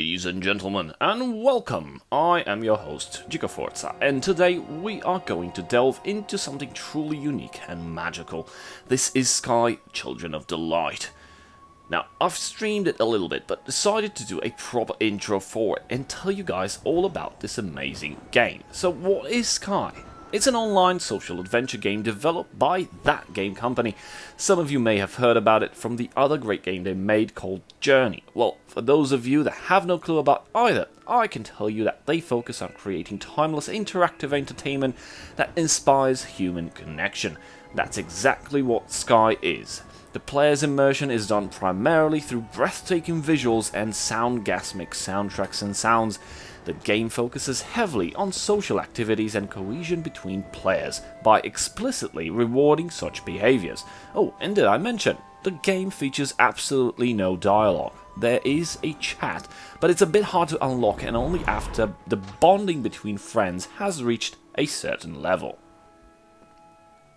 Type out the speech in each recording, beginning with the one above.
ladies and gentlemen, and welcome! I am your host, GicaForta, and today we are going to delve into something truly unique and magical. This is Sky, Children of the Light. Now, I've streamed it a little bit, but decided to do a proper intro for it and tell you guys all about this amazing game. So what is Sky? It's an online social adventure game developed by that game company. Some of you may have heard about it from the other great game they made called Journey. Well, for those of you that have no clue about either, I can tell you that they focus on creating timeless interactive entertainment that inspires human connection. That's exactly what Sky is. The player's immersion is done primarily through breathtaking visuals and soundgasmic soundtracks and sounds. The game focuses heavily on social activities and cohesion between players by explicitly rewarding such behaviors. Oh, and did I mention, the game features absolutely no dialogue. There is a chat, but it's a bit hard to unlock and only after the bonding between friends has reached a certain level.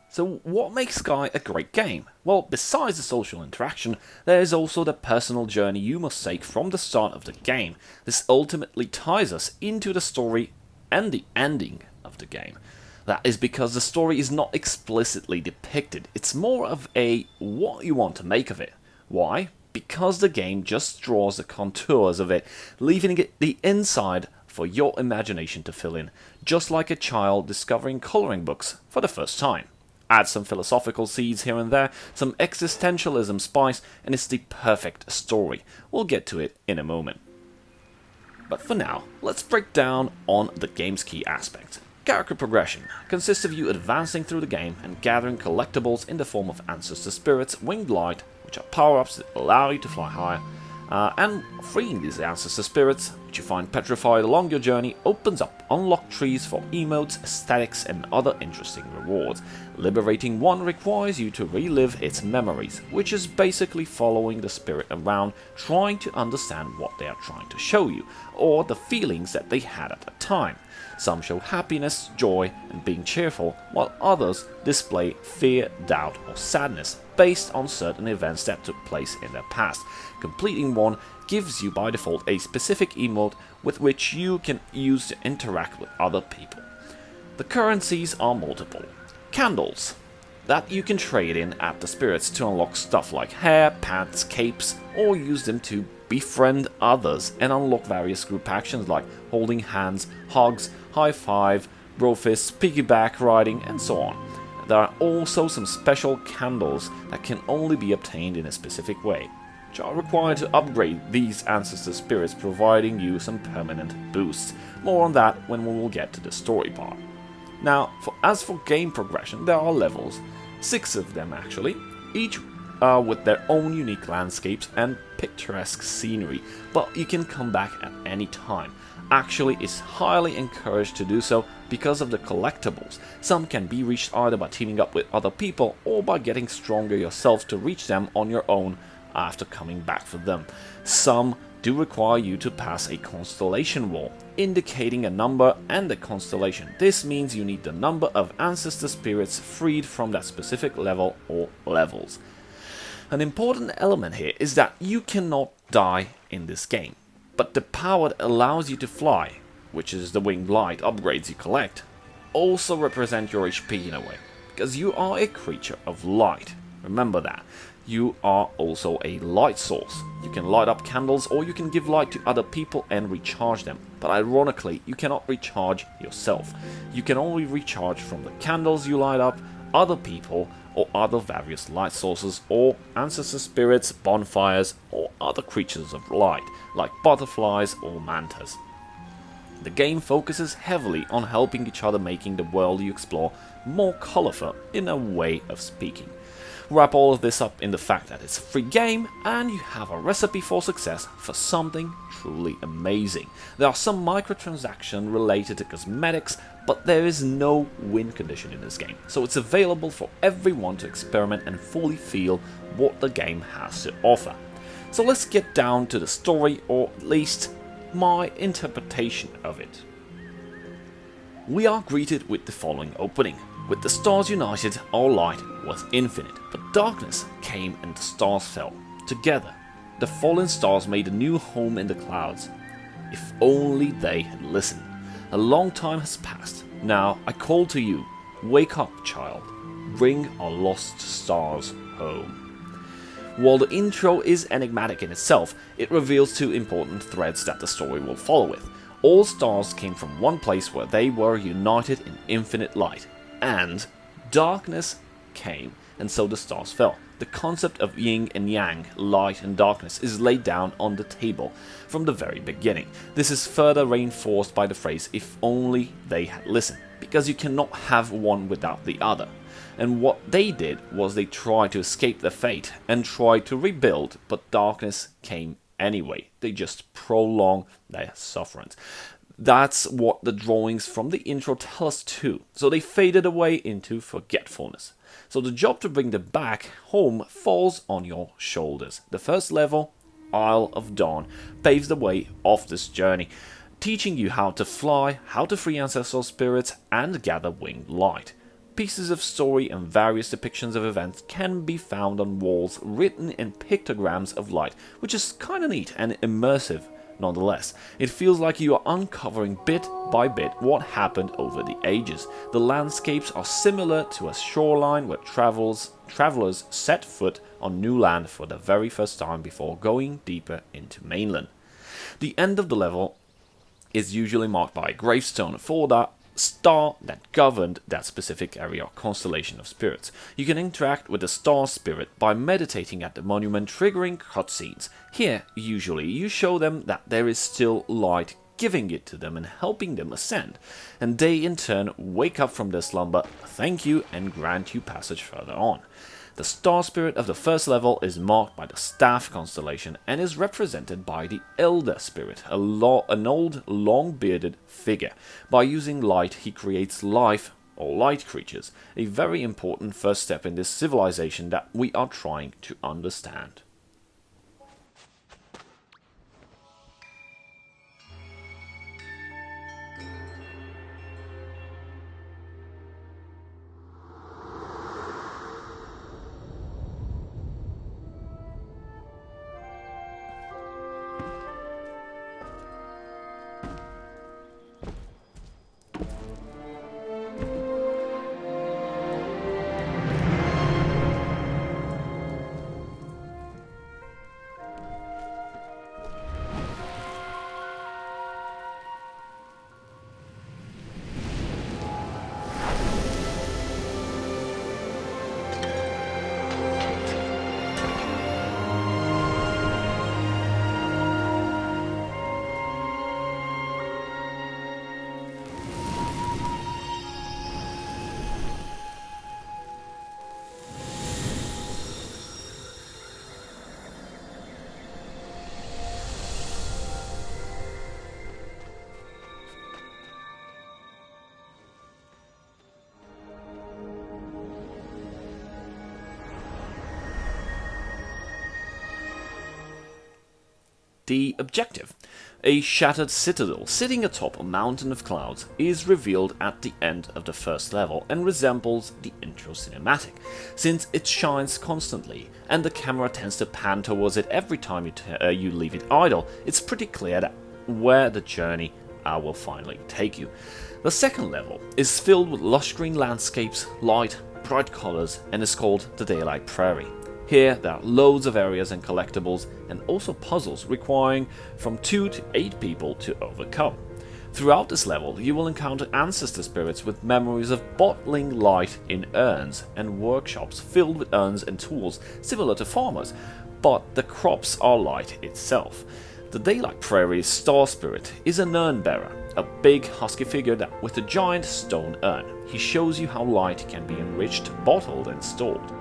So what makes Sky a great game? Well, besides the social interaction, there is also the personal journey you must take from the start of the game. This ultimately ties us into the story and the ending of the game. That is because the story is not explicitly depicted, it's more of a what you want to make of it. Why? Because the game just draws the contours of it, leaving it the inside for your imagination to fill in, just like a child discovering coloring books for the first time. Add some philosophical seeds here and there, some existentialism spice, and it's the perfect story. We'll get to it in a moment. But for now, let's break down on the game's key aspects. Character progression consists of you advancing through the game and gathering collectibles in the form of ancestor spirits, winged light, which are power-ups that allow you to fly higher, and freeing these ancestor spirits, which you find petrified along your journey, opens up unlocked trees for emotes, aesthetics, and other interesting rewards. Liberating one requires you to relive its memories, which is basically following the spirit around, trying to understand what they are trying to show you, or the feelings that they had at the time. Some show happiness, joy, and being cheerful, while others display fear, doubt, or sadness based on certain events that took place in their past. Completing one gives you by default a specific emote with which you can use to interact with other people. The currencies are multiple. Candles that you can trade in at the spirits to unlock stuff like hair, pants, capes, or use them to befriend others and unlock various group actions like holding hands, hugs, high five, bro fists, piggyback riding, and so on. There are also some special candles that can only be obtained in a specific way, which are required to upgrade these ancestor spirits, providing you some permanent boosts. More on that when we will get to the story part. Now, as for game progression, there are levels, 6 of them actually, each with their own unique landscapes and picturesque scenery, but you can come back at any time. Actually, it's highly encouraged to do so because of the collectibles. Some can be reached either by teaming up with other people or by getting stronger yourself to reach them on your own after coming back for them. Some do require you to pass a constellation wall, indicating a number and a constellation. This means you need the number of ancestor spirits freed from that specific level or levels. An important element here is that you cannot die in this game, but the power that allows you to fly, which is the winged light upgrades you collect, also represent your HP in a way, because you are a creature of light. Remember that. You are also a light source. You can light up candles or you can give light to other people and recharge them. But ironically, you cannot recharge yourself. You can only recharge from the candles you light up, other people, or other various light sources, or ancestor spirits, bonfires, or other creatures of light, like butterflies or mantas. The game focuses heavily on helping each other, making the world you explore more colorful in a way of speaking. Wrap all of this up in the fact that it's a free game and you have a recipe for success for something truly amazing. There are some microtransactions related to cosmetics, but there is no win condition in this game, so it's available for everyone to experiment and fully feel what the game has to offer. So let's get down to the story, or at least my interpretation of it. We are greeted with the following opening. With the stars united, our light was infinite, but darkness came and the stars fell. Together, the fallen stars made a new home in the clouds. If only they had listened. A long time has passed. Now I call to you. Wake up, child. Bring our lost stars home. While the intro is enigmatic in itself, it reveals two important threads that the story will follow with. All stars came from one place where they were united in infinite light, and darkness came, and so the stars fell. The concept of yin and yang, light and darkness, is laid down on the table from the very beginning. This is further reinforced by the phrase, if only they had listened, because you cannot have one without the other. And what they did was they tried to escape their fate and tried to rebuild, but darkness came anyway. They just prolonged their sufferance. That's what the drawings from the intro tell us too. So they faded away into forgetfulness. So the job to bring them back home falls on your shoulders. The first level, Isle of Dawn, paves the way of this journey, teaching you how to fly, how to free ancestral spirits, and gather winged light. Pieces of story and various depictions of events can be found on walls written in pictograms of light, which is kinda neat and immersive nonetheless. It feels like you are uncovering bit by bit what happened over the ages. The landscapes are similar to a shoreline where travelers set foot on new land for the very first time before going deeper into mainland. The end of the level is usually marked by a gravestone for that star that governed that specific area or constellation of spirits. You can interact with the star spirit by meditating at the monument, triggering cutscenes. Here, usually, you show them that there is still light, giving it to them and helping them ascend, and they in turn wake up from their slumber, thank you, and grant you passage further on. The star spirit of the first level is marked by the staff constellation and is represented by the elder spirit, an old long-bearded figure. By using light, he creates life, or light creatures, a very important first step in this civilization that we are trying to understand. The objective, a shattered citadel sitting atop a mountain of clouds, is revealed at the end of the first level and resembles the intro cinematic, since it shines constantly and the camera tends to pan towards it every time you leave it idle. It's pretty clear that where the journey will finally take you. The second level is filled with lush green landscapes, light, bright colors, and is called the Daylight Prairie. Here there are loads of areas and collectibles, and also puzzles requiring from 2 to 8 people to overcome. Throughout this level you will encounter ancestor spirits with memories of bottling light in urns, and workshops filled with urns and tools similar to farmers, but the crops are light itself. The Daylight Prairie's star spirit is an urn bearer, a big husky figure that with a giant stone urn. He shows you how light can be enriched, bottled and stored.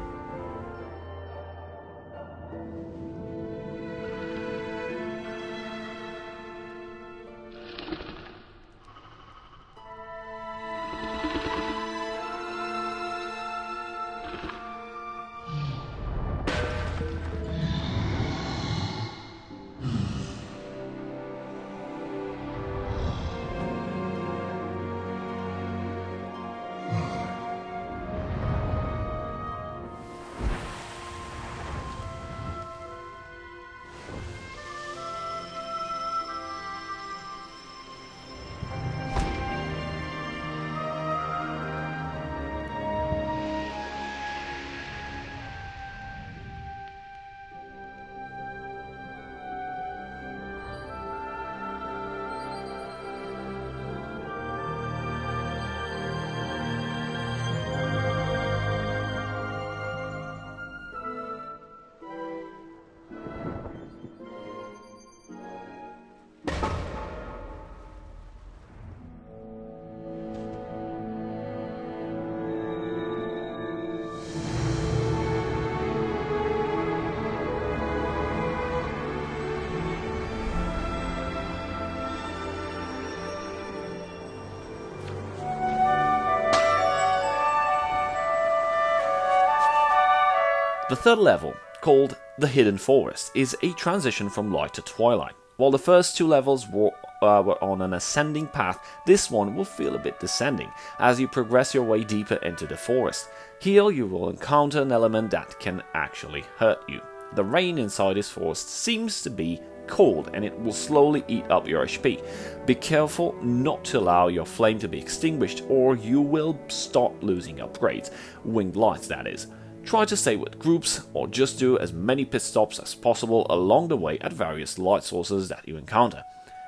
The third level, called the Hidden Forest, is a transition from light to twilight. While the first two levels were on an ascending path, this one will feel a bit descending as you progress your way deeper into the forest. Here you will encounter an element that can actually hurt you. The rain inside this forest seems to be cold and it will slowly eat up your HP. Be careful not to allow your flame to be extinguished or you will start losing upgrades, winged lights that is. Try to stay with groups or just do as many pit stops as possible along the way at various light sources that you encounter.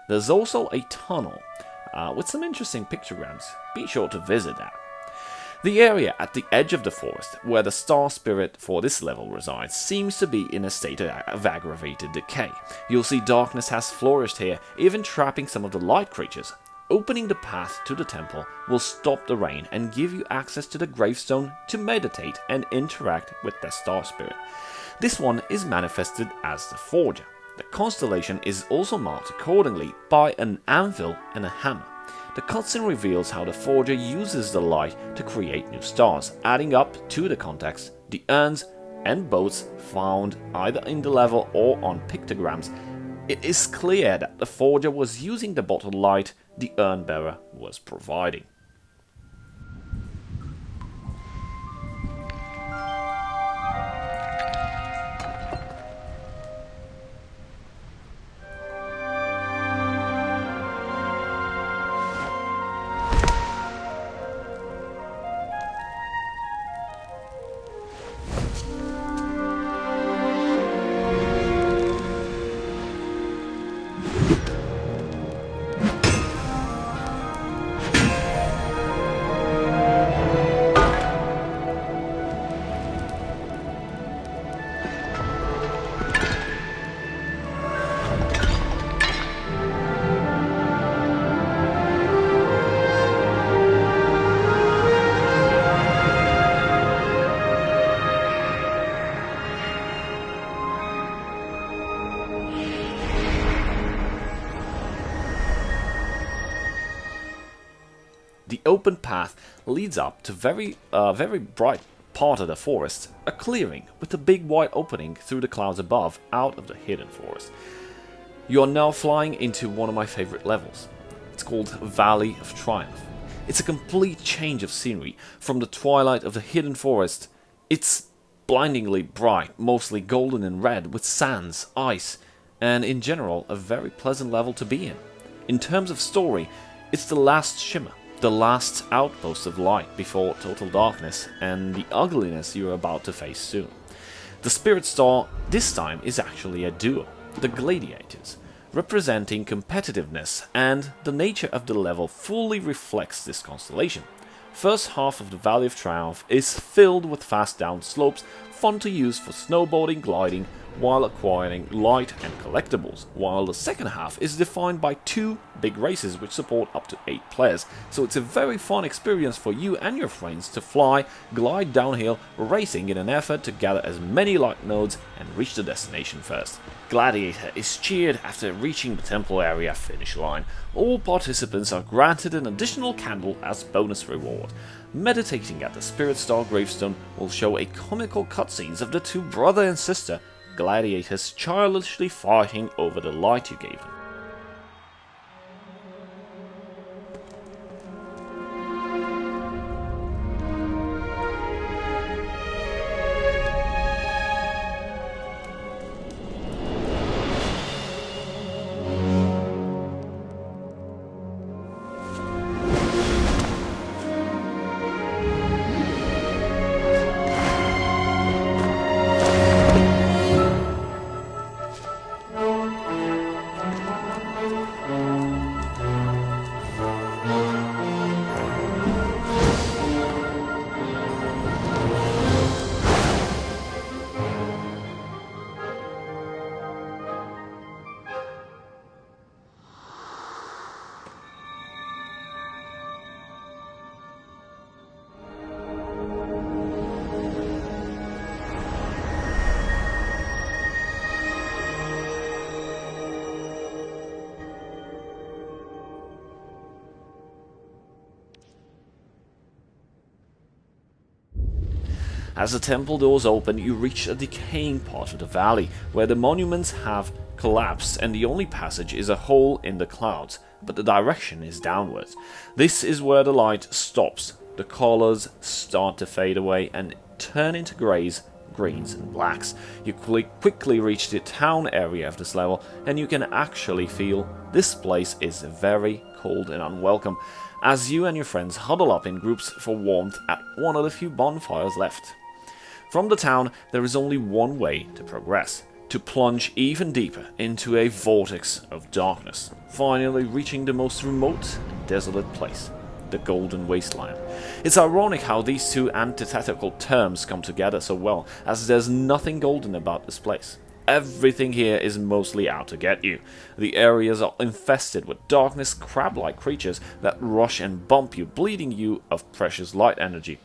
There's also a tunnel with some interesting pictograms. Be sure to visit that. The area at the edge of the forest, where the star spirit for this level resides, seems to be in a state of aggravated decay. You'll see darkness has flourished here, even trapping some of the light creatures. Opening the path to the temple will stop the rain and give you access to the gravestone to meditate and interact with the star spirit. This one is manifested as the Forger. The constellation is also marked accordingly by an anvil and a hammer. The cutscene reveals how the Forger uses the light to create new stars, adding up to the context, the urns and boats found either in the level or on pictograms. It is clear that the Forger was using the bottled light the urn bearer was providing. The open path leads up to very bright part of the forest, a clearing with a big wide opening through the clouds above, out of the hidden forest. You are now flying into one of my favorite levels. It's called Valley of Triumph. It's a complete change of scenery from the twilight of the hidden forest. It's blindingly bright, mostly golden and red, with sands, ice, and in general a very pleasant level to be in. In terms of story, it's the last shimmer, the last outpost of light before total darkness and the ugliness you're about to face soon. The Spirit Star this time is actually a duo, the Gladiators, representing competitiveness, and the nature of the level fully reflects this constellation. First half of the Valley of Triumph is filled with fast down slopes, fun to use for snowboarding, gliding, while acquiring light and collectibles, while the second half is defined by 2 big races which support up to 8 players, so it's a very fun experience for you and your friends to fly, glide downhill, racing in an effort to gather as many light nodes and reach the destination first. Gladiator is cheered after reaching the temple area finish line. All participants are granted an additional candle as bonus reward. Meditating at the Spirit Star gravestone will show a comical cutscenes of the 2 brother and sister gladiators childishly fighting over the light you gave them. As the temple doors open, you reach a decaying part of the valley, where the monuments have collapsed and the only passage is a hole in the clouds, but the direction is downwards. This is where the light stops. The colors start to fade away and turn into greys, greens and blacks. You quickly reach the town area of this level, and you can actually feel this place is very cold and unwelcome, as you and your friends huddle up in groups for warmth at one of the few bonfires left. From the town, there is only one way to progress: to plunge even deeper into a vortex of darkness, finally reaching the most remote and desolate place, the Golden Wasteland. It's ironic how these two antithetical terms come together so well, as there's nothing golden about this place. Everything here is mostly out to get you. The areas are infested with darkness, crab-like creatures that rush and bump you, bleeding you of precious light energy.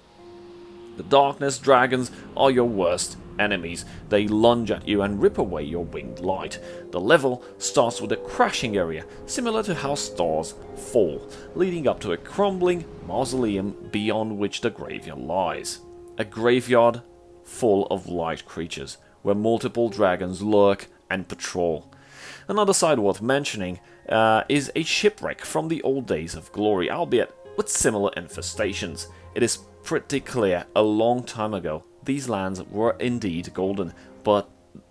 The darkness dragons are your worst enemies. They lunge at you and rip away your winged light. The level starts with a crashing area, similar to how stars fall, leading up to a crumbling mausoleum beyond which the graveyard lies. A graveyard full of light creatures, where multiple dragons lurk and patrol. Another side worth mentioning is a shipwreck from the old days of glory, albeit with similar infestations. It is pretty clear a long time ago these lands were indeed golden, but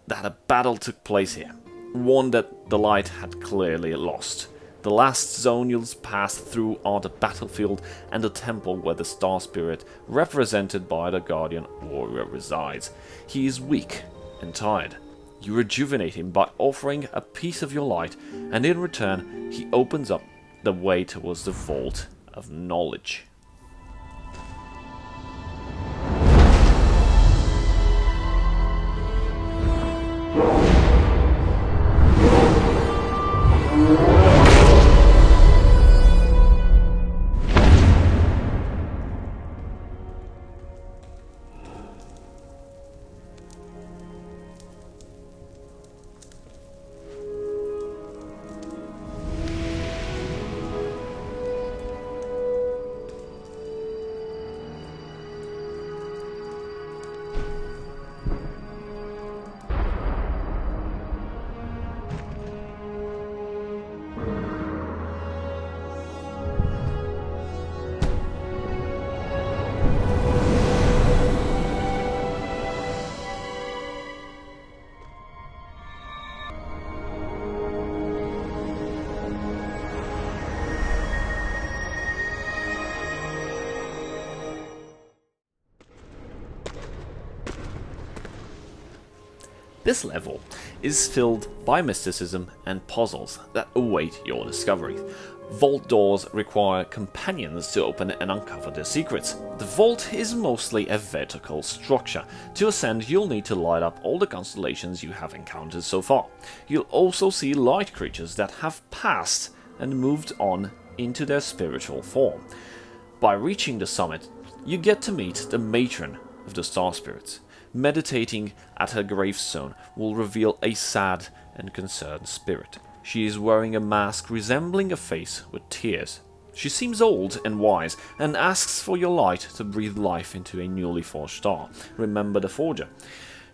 that a battle took place here, one that the light had clearly lost. The last zone you'll pass through are the battlefield and the temple where the star spirit, represented by the guardian warrior, resides. He is weak and tired. You rejuvenate him by offering a piece of your light, and in return he opens up the way towards the vault of knowledge. This level is filled by mysticism and puzzles that await your discovery. Vault doors require companions to open and uncover their secrets. The vault is mostly a vertical structure. To ascend, you'll need to light up all the constellations you have encountered so far. You'll also see light creatures that have passed and moved on into their spiritual form. By reaching the summit, you get to meet the matron of the star spirits. Meditating at her gravestone will reveal a sad and concerned spirit. She is wearing a mask resembling a face with tears. She seems old and wise and asks for your light to breathe life into a newly forged star. Remember the forger.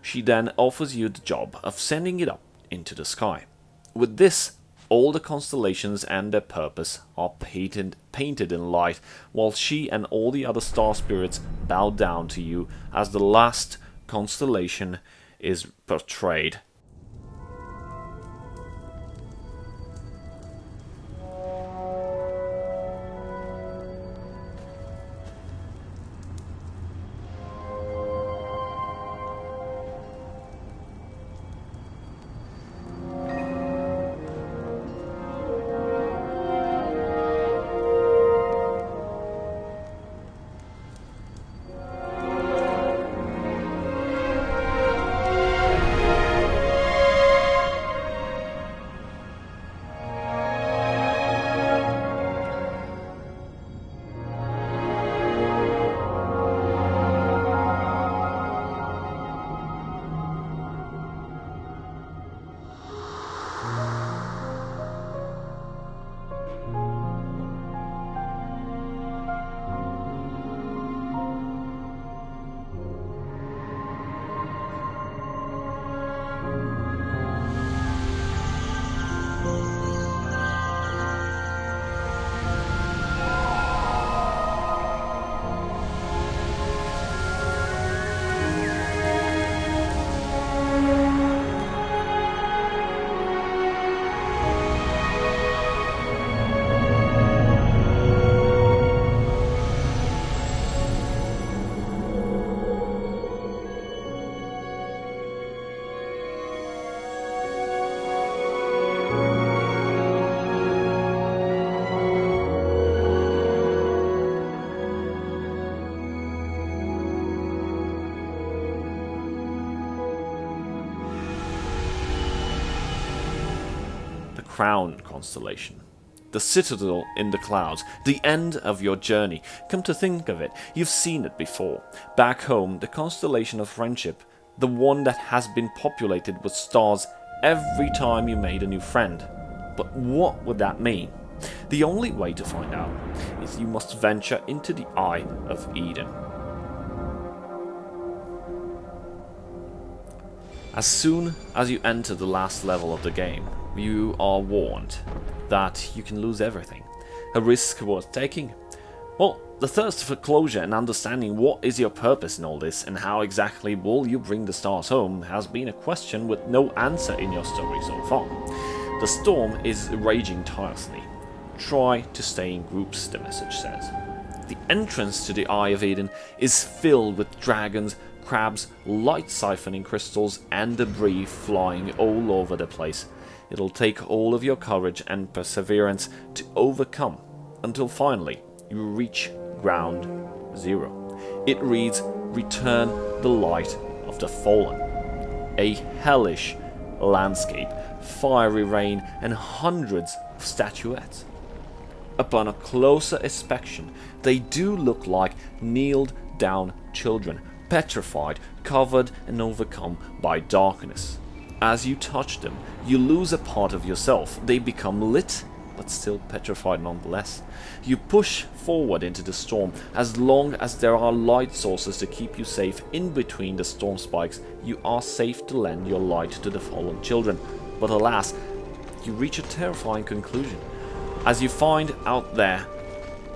She then offers you the job of sending it up into the sky. With this, all the constellations and their purpose are painted in light, while she and all the other star spirits bow down to you as the last constellation is portrayed. Crown constellation. The citadel in the clouds, the end of your journey. Come to think of it, you've seen it before. Back home, the constellation of friendship, the one that has been populated with stars every time you made a new friend. But what would that mean? The only way to find out is you must venture into the Eye of Eden. As soon as you enter the last level of the game, you are warned that you can lose everything. A risk worth taking? Well, the thirst for closure and understanding what is your purpose in all this and how exactly will you bring the stars home has been a question with no answer in your story so far. The storm is raging tirelessly. Try to stay in groups, the message says. The entrance to the Eye of Eden is filled with dragons, crabs, light siphoning crystals, and debris flying all over the place. It'll take all of your courage and perseverance to overcome until finally you reach ground zero. It reads, "Return the light of the fallen." A hellish landscape, fiery rain, and hundreds of statuettes. Upon a closer inspection, they do look like kneeled down children, petrified, covered and overcome by darkness. As you touch them, you lose a part of yourself. They become lit, but still petrified nonetheless. You push forward into the storm. As long as there are light sources to keep you safe in between the storm spikes, you are safe to lend your light to the fallen children. But alas, you reach a terrifying conclusion. As you find out there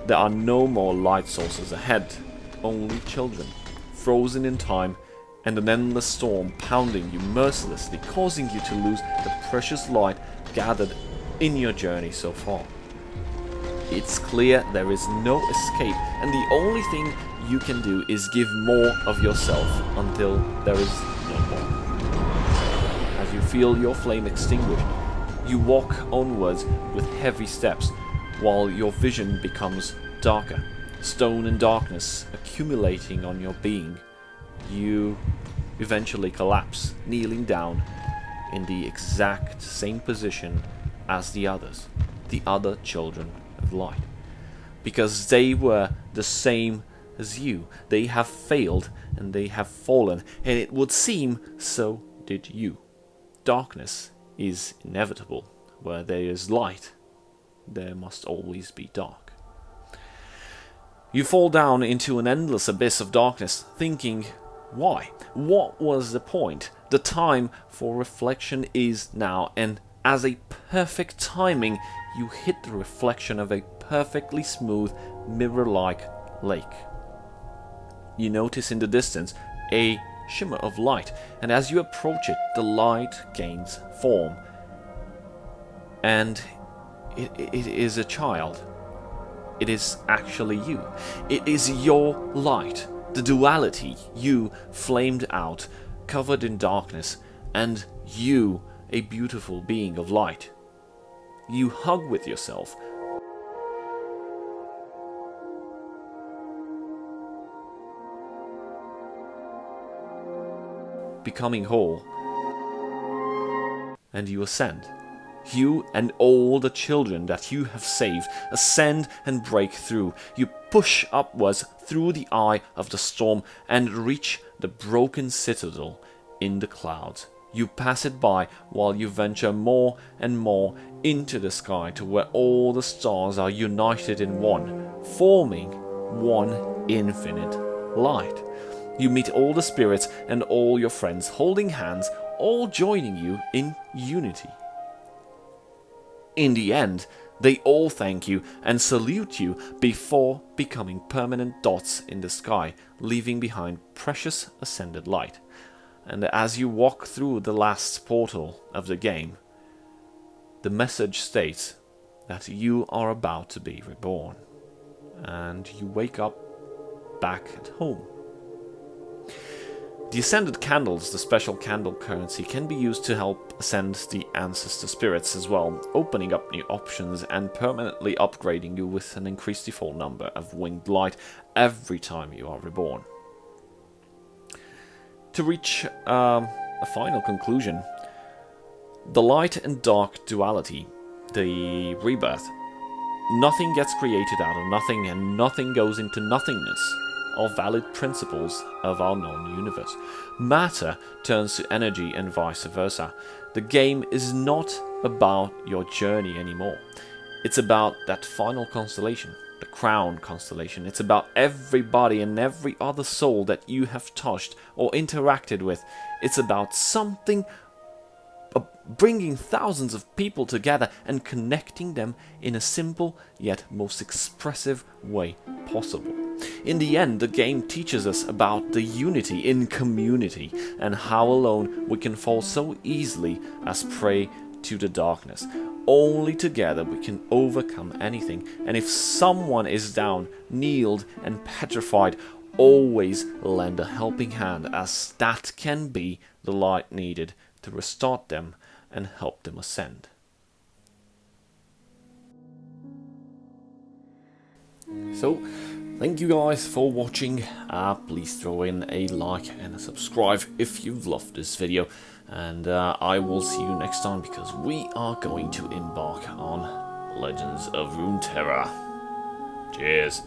are no more light sources ahead, only children, frozen in time, and an endless storm pounding you mercilessly, causing you to lose the precious light gathered in your journey so far. It's clear there is no escape, and the only thing you can do is give more of yourself until there is no more. As you feel your flame extinguished, you walk onwards with heavy steps, while your vision becomes darker, stone and darkness accumulating on your being. You eventually collapse, kneeling down in the exact same position as the others, the other children of light. Because they were the same as you. They have failed and they have fallen, and it would seem so did you. Darkness is inevitable. Where there is light, there must always be dark. You fall down into an endless abyss of darkness, thinking, why? What was the point? The time for reflection is now, and as a perfect timing, you hit the reflection of a perfectly smooth, mirror-like lake. You notice in the distance a shimmer of light, and as you approach it, the light gains form. And it is a child. It is actually you. It is your light. The duality, you flamed out, covered in darkness, and you, a beautiful being of light. You hug with yourself. Becoming whole. And you ascend. You and all the children that you have saved ascend and break through. You push upwards through the eye of the storm and reach the broken citadel in the clouds. You pass it by while you venture more and more into the sky to where all the stars are united in one, forming one infinite light. You meet all the spirits and all your friends holding hands, all joining you in unity. In the end, they all thank you and salute you before becoming permanent dots in the sky, leaving behind precious ascended light. And as you walk through the last portal of the game, the message states that you are about to be reborn, and you wake up back at home. The ascended candles, the special candle currency, can be used to help ascend the ancestor spirits as well, opening up new options and permanently upgrading you with an increased default number of winged light every time you are reborn. To reach a final conclusion, the light and dark duality the rebirth. Nothing gets created out of nothing, and nothing goes into nothingness, are valid principles of our known universe. Matter turns to energy and vice versa. The game is not about your journey anymore. It's about that final constellation, the crown constellation. It's about everybody and every other soul that you have touched or interacted with. It's about something bringing thousands of people together and connecting them in a simple yet most expressive way possible. In the end, the game teaches us about the unity in community and how alone we can fall so easily as prey to the darkness. Only together we can overcome anything, and if someone is down, kneeled and petrified, always lend a helping hand, as that can be the light needed to restart them and help them ascend. So, thank you guys for watching. Please throw in a like and a subscribe if you've loved this video. And I will see you next time, because we are going to embark on Legends of Runeterra. Cheers.